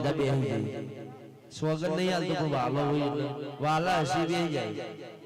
બધા બેહી જાય સોગન નહીં હાલતો પણ વાલો હોય એટલે વાલા હસી બેહી જાય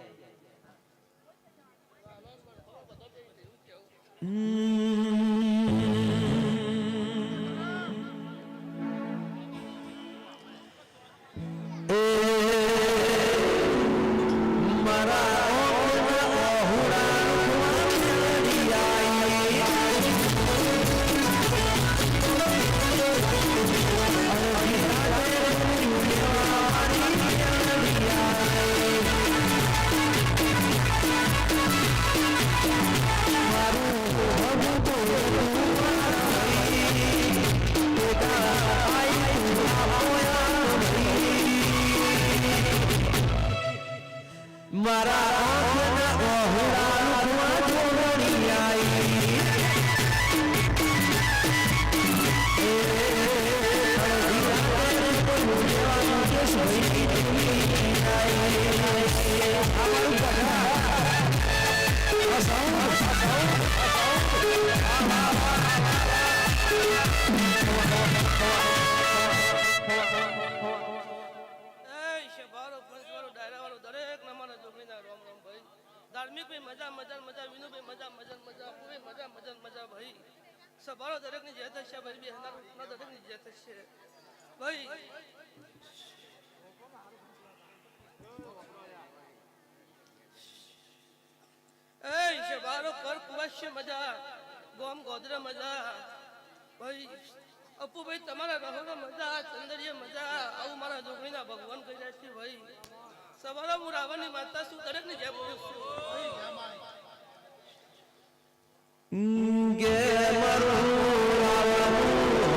धार्मिक भी मजा मजा मजा विनु भी मजा मजा मजा पूरे मजा मजा मजा भाई सबारो दरेक ની જેત છે ભાઈ બે હનાર ના દરેક ની જેત છે ભાઈ એ સબારો કર કુવાશ્ય મજા ગોમ ગોદરા મજા ભાઈ અપુ ભાઈ તમારા રહો મજા ચંદરિયા મજા આવું મારા જોગણીના ભગવાન કહી રહ્યા છે ભાઈ સવારો હું રાવણની માતા છું દરેક ની જય બોલું છું ગે મારું રાવણ હંગરે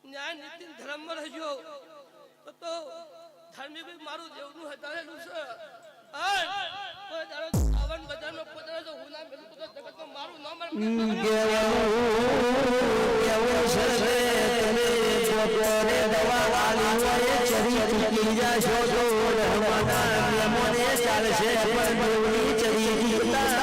ન્યાય નીતિ ધર્મ માં રહેજો તો ધાર્મિક મારું દેવનું હતારેલું છે કોઈ દાડો આવન બજારનો પોતાનો જો હુના મેલું તો જગતમાં મારું નામ કેવું છે તમે જોતોને દવા વાલી હોય ચરી ચૂકી જાશો તો રહેવાના નિયમોને ચાલશે પણ દેવની ચરી જીતા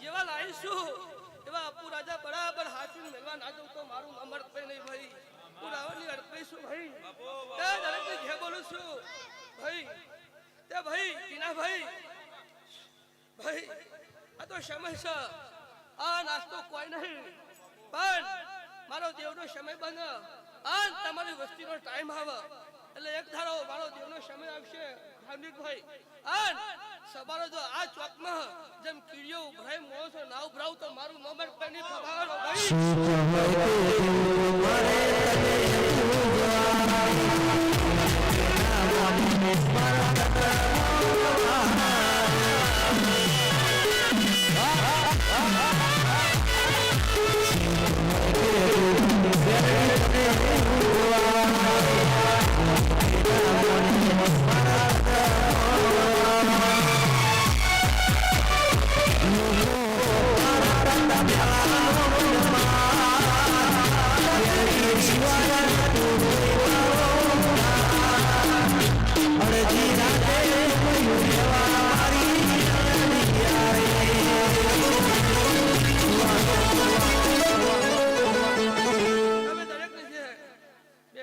જેવા લાઈશું એવા અપુ રાજા બરાબર હાથી મેલવા ના દઉં તો મારું નામ અડપે નહીં ભાઈ હું રાવણની અડપઈશું ભાઈ તે દરેક ને જે બોલું છું ભાઈ તે ભાઈ ટીના ભાઈ ભાઈ આ તો સમય છે આ નાસ્તો કોઈ નહીં પણ મારો દેવનો સમય બને આ તમારી વસ્તીનો ટાઈમ આવે એટલે એક ધારો મારો દેવનો સમય આવશે ધાર્મિક ભાઈ આ સવારે જો આ ચોકમાં જેમ કીડીઓ ઉભરાય મોસો ના ઉભરાવ તો મારું નંબર પેની ફવાડો ભાઈ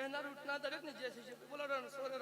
બહેના રૂટના દરેકને જય શ્રી બોલો રણછોડ